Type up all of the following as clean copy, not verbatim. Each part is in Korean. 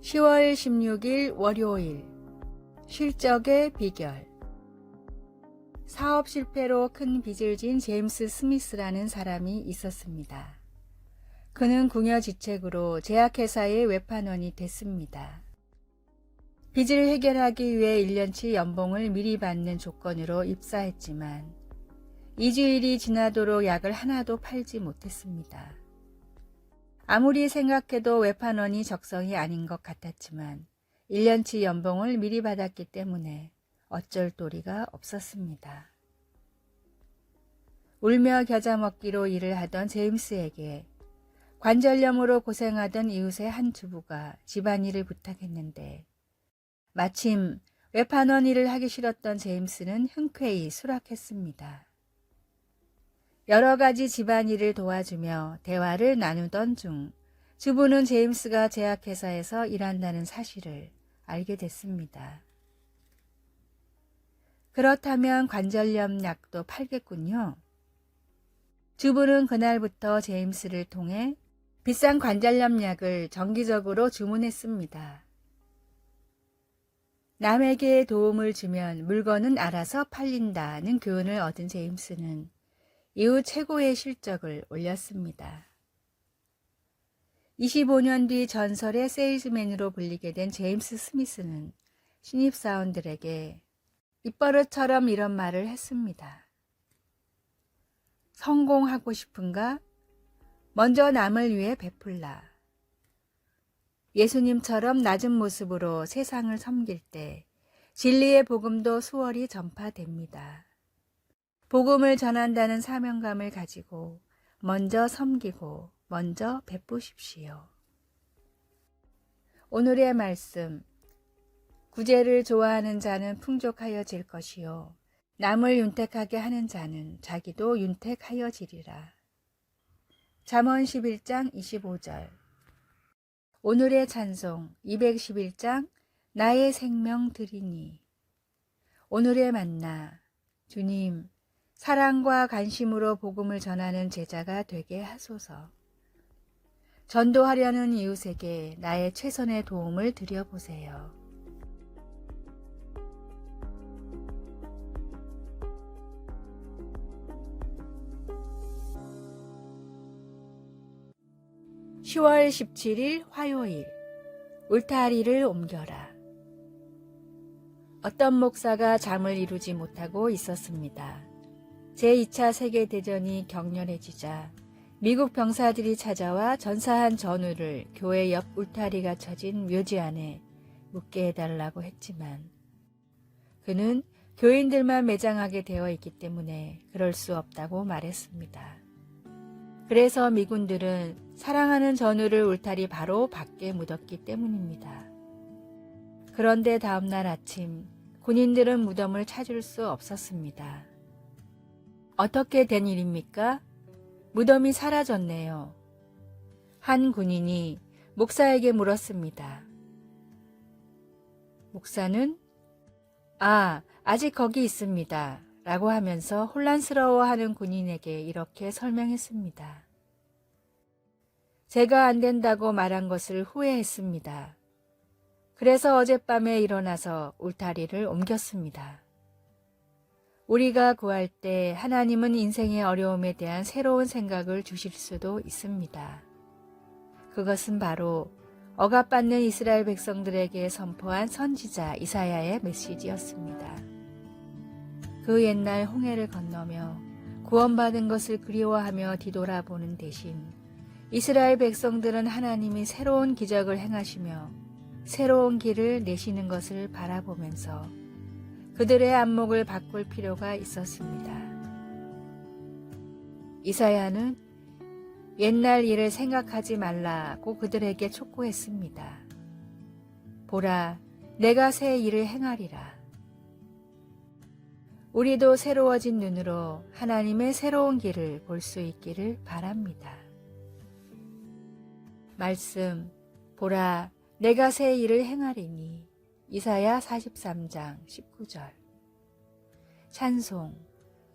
10월 16일 월요일 실적의 비결. 사업 실패로 큰 빚을 진 제임스 스미스라는 사람이 있었습니다. 그는 궁여지책으로 제약회사의 외판원이 됐습니다. 빚을 해결하기 위해 1년치 연봉을 미리 받는 조건으로 입사했지만 2주일이 지나도록 약을 하나도 팔지 못했습니다. 아무리 생각해도 외판원이 적성이 아닌 것 같았지만 1년치 연봉을 미리 받았기 때문에 어쩔 도리가 없었습니다. 울며 겨자 먹기로 일을 하던 제임스에게 관절염으로 고생하던 이웃의 한 주부가 집안일을 부탁했는데 마침 외판원 일을 하기 싫었던 제임스는 흔쾌히 수락했습니다. 여러 가지 집안일을 도와주며 대화를 나누던 중 주부는 제임스가 제약회사에서 일한다는 사실을 알게 됐습니다. 그렇다면 관절염 약도 팔겠군요. 주부는 그날부터 제임스를 통해 비싼 관절염 약을 정기적으로 주문했습니다. 남에게 도움을 주면 물건은 알아서 팔린다는 교훈을 얻은 제임스는 이후 최고의 실적을 올렸습니다. 25년 뒤 전설의 세일즈맨으로 불리게 된 제임스 스미스는 신입사원들에게 입버릇처럼 이런 말을 했습니다. 성공하고 싶은가? 먼저 남을 위해 베풀라. 예수님처럼 낮은 모습으로 세상을 섬길 때 진리의 복음도 수월히 전파됩니다. 복음을 전한다는 사명감을 가지고 먼저 섬기고 먼저 베푸십시오. 오늘의 말씀. 구제를 좋아하는 자는 풍족하여질 것이요 남을 윤택하게 하는 자는 자기도 윤택하여지리라. 잠언 11장 25절. 오늘의 찬송 211장 나의 생명 드리니. 오늘의 만나. 주님, 사랑과 관심으로 복음을 전하는 제자가 되게 하소서. 전도하려는 이웃에게 나의 최선의 도움을 드려보세요. (10월 17일) 화요일. 울타리를 옮겨라. 어떤 목사가 잠을 이루지 못하고 있었습니다. 제2차 세계대전이 격렬해지자 미국 병사들이 찾아와 전사한 전우를 교회 옆 울타리가 쳐진 묘지 안에 묻게 해달라고 했지만 그는 교인들만 매장하게 되어 있기 때문에 그럴 수 없다고 말했습니다. 그래서 미군들은 사랑하는 전우를 울타리 바로 밖에 묻었기 때문입니다. 그런데 다음날 아침 군인들은 무덤을 찾을 수 없었습니다. 어떻게 된 일입니까? 무덤이 사라졌네요. 한 군인이 목사에게 물었습니다. 목사는 아직 거기 있습니다. 라고 하면서 혼란스러워하는 군인에게 이렇게 설명했습니다. 제가 안 된다고 말한 것을 후회했습니다. 그래서 어젯밤에 일어나서 울타리를 옮겼습니다. 우리가 구할 때 하나님은 인생의 어려움에 대한 새로운 생각을 주실 수도 있습니다. 그것은 바로 억압받는 이스라엘 백성들에게 선포한 선지자 이사야의 메시지였습니다. 그 옛날 홍해를 건너며 구원받은 것을 그리워하며 뒤돌아보는 대신 이스라엘 백성들은 하나님이 새로운 기적을 행하시며 새로운 길을 내시는 것을 바라보면서 그들의 안목을 바꿀 필요가 있었습니다. 이사야는 옛날 일을 생각하지 말라고 그들에게 촉구했습니다. 보라, 내가 새 일을 행하리라. 우리도 새로워진 눈으로 하나님의 새로운 길을 볼 수 있기를 바랍니다. 말씀, 보라, 내가 새 일을 행하리니. 이사야 43장 19절. 찬송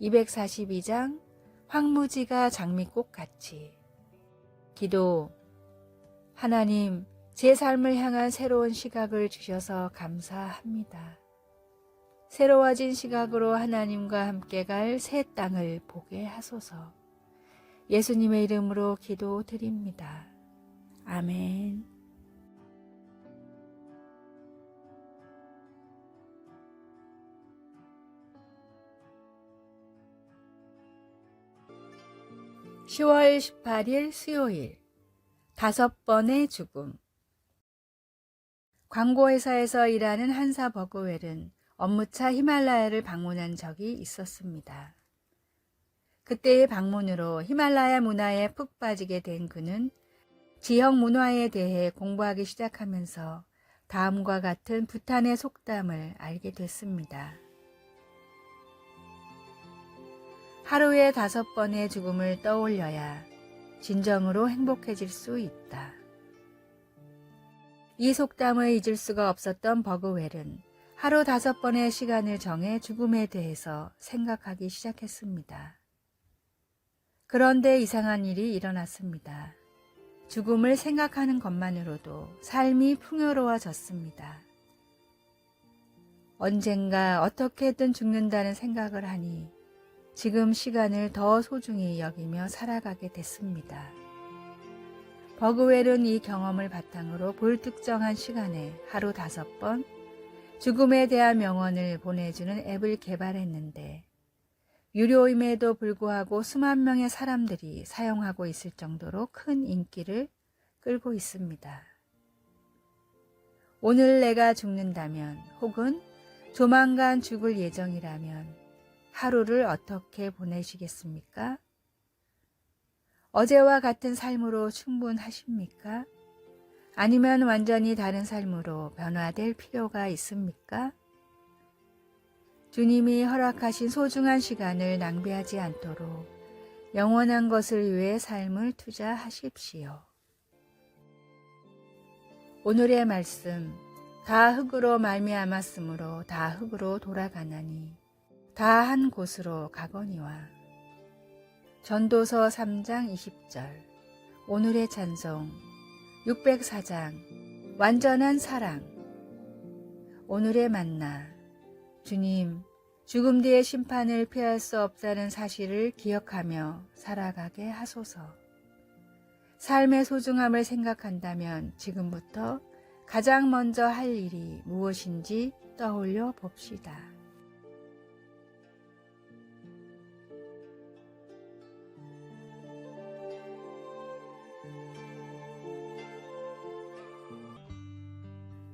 242장 황무지가 장미꽃같이. 기도. 하나님, 제 삶을 향한 새로운 시각을 주셔서 감사합니다. 새로워진 시각으로 하나님과 함께 갈 새 땅을 보게 하소서. 예수님의 이름으로 기도드립니다. 아멘. 10월 18일 수요일 5번의 죽음. 광고회사에서 일하는 한사 버그웰은 업무차 히말라야를 방문한 적이 있었습니다. 그때의 방문으로 히말라야 문화에 푹 빠지게 된 그는 지역 문화에 대해 공부하기 시작하면서 다음과 같은 부탄의 속담을 알게 됐습니다. 하루에 5번의 죽음을 떠올려야 진정으로 행복해질 수 있다. 이 속담을 잊을 수가 없었던 버그웰은 하루 5번의 시간을 정해 죽음에 대해서 생각하기 시작했습니다. 그런데 이상한 일이 일어났습니다. 죽음을 생각하는 것만으로도 삶이 풍요로워졌습니다. 언젠가 어떻게든 죽는다는 생각을 하니 지금 시간을 더 소중히 여기며 살아가게 됐습니다. 버그웰은 이 경험을 바탕으로 불특정한 시간에 하루 5번 죽음에 대한 명언을 보내주는 앱을 개발했는데 유료임에도 불구하고 수만 명의 사람들이 사용하고 있을 정도로 큰 인기를 끌고 있습니다. 오늘 내가 죽는다면 혹은 조만간 죽을 예정이라면 하루를 어떻게 보내시겠습니까? 어제와 같은 삶으로 충분하십니까? 아니면 완전히 다른 삶으로 변화될 필요가 있습니까? 주님이 허락하신 소중한 시간을 낭비하지 않도록 영원한 것을 위해 삶을 투자하십시오. 오늘의 말씀, 다 흙으로 말미암았으므로 다 흙으로 돌아가나니 다 한 곳으로 가거니와. 전도서 3장 20절. 오늘의 찬송 604장 완전한 사랑. 오늘의 만나. 주님, 죽음 뒤의 심판을 피할 수 없다는 사실을 기억하며 살아가게 하소서. 삶의 소중함을 생각한다면 지금부터 가장 먼저 할 일이 무엇인지 떠올려 봅시다.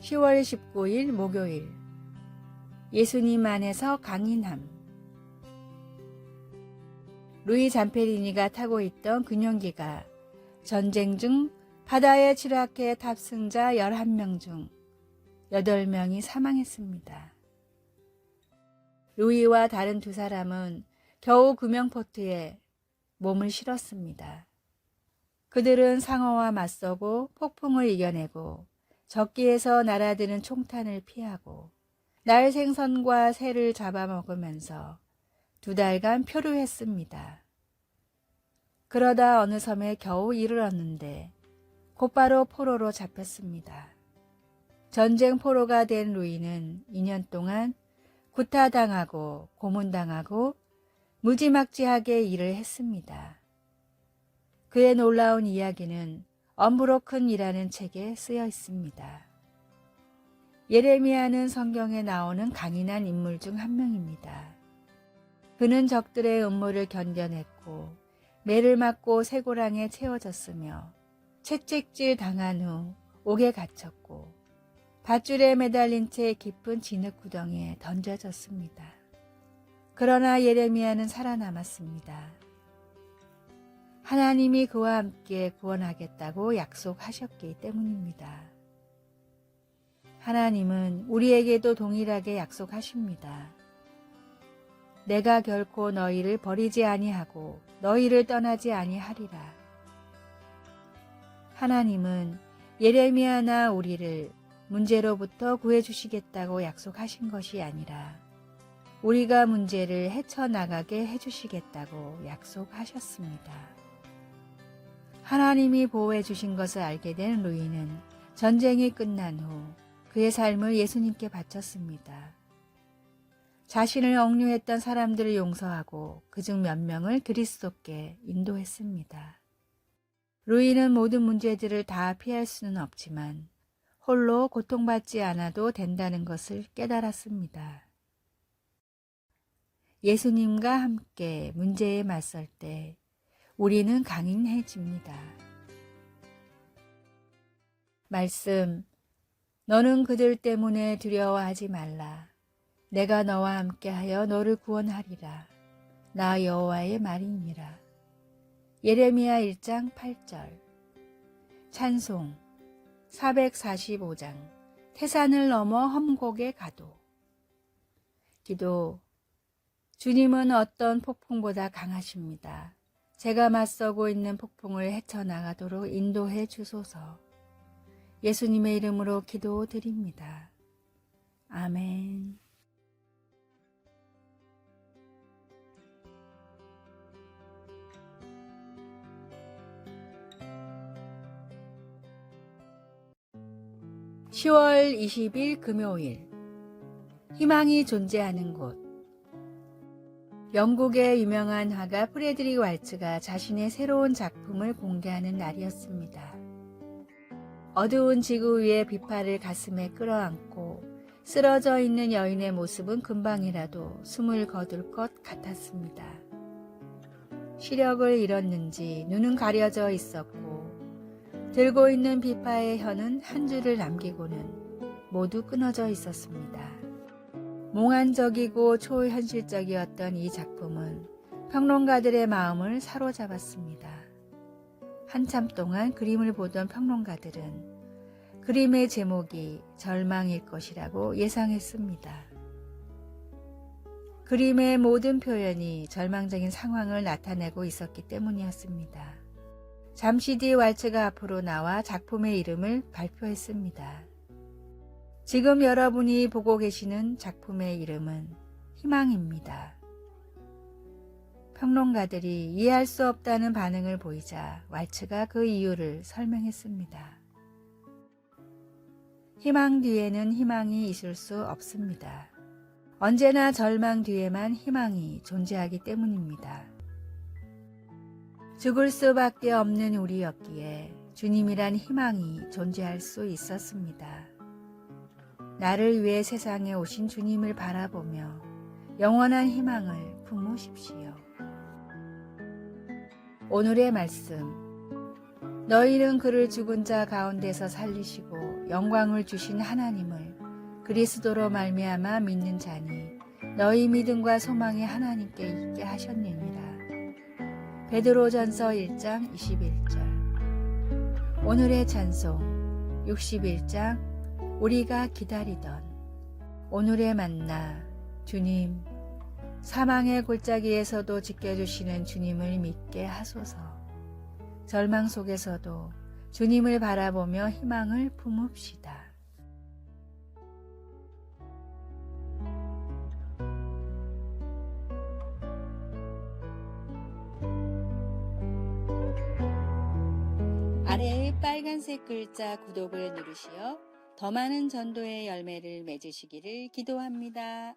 (10월 19일) 목요일. 예수님 안에서 강인함. 루이 잠페리니가 타고 있던 근용기가 전쟁 중 바다에 추락해 탑승자 11명 중 8명이 사망했습니다. 루이와 다른 2사람은 겨우 구명포트에 몸을 실었습니다. 그들은 상어와 맞서고 폭풍을 이겨내고 적기에서 날아드는 총탄을 피하고 날 생선과 새를 잡아먹으면서 2달간 표류했습니다. 그러다 어느 섬에 겨우 이르렀는데 곧바로 포로로 잡혔습니다. 전쟁 포로가 된 루이는 2년 동안 구타당하고 고문당하고 무지막지하게 일을 했습니다. 그의 놀라운 이야기는 언브로큰이라는 책에 쓰여 있습니다. 예레미야는 성경에 나오는 강인한 인물 중 한 명입니다. 그는 적들의 음모를 견뎌냈고 매를 맞고 쇠고랑에 채워졌으며 채찍질 당한 후 옥에 갇혔고 밧줄에 매달린 채 깊은 진흙 구덩이에 던져졌습니다. 그러나 예레미야는 살아남았습니다. 하나님이 그와 함께 구원하겠다고 약속하셨기 때문입니다. 하나님은 우리에게도 동일하게 약속하십니다. 내가 결코 너희를 버리지 아니하고 너희를 떠나지 아니하리라. 하나님은 예레미야나 우리를 문제로부터 구해주시겠다고 약속하신 것이 아니라 우리가 문제를 헤쳐나가게 해주시겠다고 약속하셨습니다. 하나님이 보호해 주신 것을 알게 된 루이는 전쟁이 끝난 후 그의 삶을 예수님께 바쳤습니다. 자신을 억류했던 사람들을 용서하고 그중 몇 명을 그리스도께 인도했습니다. 루이는 모든 문제들을 다 피할 수는 없지만 홀로 고통받지 않아도 된다는 것을 깨달았습니다. 예수님과 함께 문제에 맞설 때 우리는 강인해집니다. 말씀, 너는 그들 때문에 두려워하지 말라. 내가 너와 함께하여 너를 구원하리라. 나 여호와의 말이니라. 예레미야 1장 8절. 찬송 445장. 태산을 넘어 험곡에 가도. 기도. 주님은 어떤 폭풍보다 강하십니다. 제가 맞서고 있는 폭풍을 헤쳐나가도록 인도해 주소서. 예수님의 이름으로 기도드립니다. 아멘. (10월 20일) 금요일. 희망이 존재하는 곳. 영국의 유명한 화가 프레드릭 왈츠가 자신의 새로운 작품을 공개하는 날이었습니다. 어두운 지구 위에 비파를 가슴에 끌어안고 쓰러져 있는 여인의 모습은 금방이라도 숨을 거둘 것 같았습니다. 시력을 잃었는지 눈은 가려져 있었고 들고 있는 비파의 혀는 한 줄을 남기고는 모두 끊어져 있었습니다. 몽환적이고 초현실적이었던 이 작품은 평론가들의 마음을 사로잡았습니다. 한참 동안 그림을 보던 평론가들은 그림의 제목이 절망일 것이라고 예상했습니다. 그림의 모든 표현이 절망적인 상황을 나타내고 있었기 때문이었습니다. 잠시 뒤 왈츠가 앞으로 나와 작품의 이름을 발표했습니다. 지금 여러분이 보고 계시는 작품의 이름은 희망입니다. 평론가들이 이해할 수 없다는 반응을 보이자 왈츠가 그 이유를 설명했습니다. 희망 뒤에는 희망이 있을 수 없습니다. 언제나 절망 뒤에만 희망이 존재하기 때문입니다. 죽을 수밖에 없는 우리였기에 주님이란 희망이 존재할 수 있었습니다. 나를 위해 세상에 오신 주님을 바라보며 영원한 희망을 품으십시오. 오늘의 말씀. 너희는 그를 죽은 자 가운데서 살리시고 영광을 주신 하나님을 그리스도로 말미암아 믿는 자니 너희 믿음과 소망이 하나님께 있게 하셨느니라. 베드로전서 1장 21절. 오늘의 찬송 61장. 우리가 기다리던. 오늘의 만나. 주님, 사망의 골짜기에서도 지켜주시는 주님을 믿게 하소서. 절망 속에서도 주님을 바라보며 희망을 품읍시다. 아래의 빨간색 글자 구독을 누르시어 더 많은 전도의 열매를 맺으시기를 기도합니다.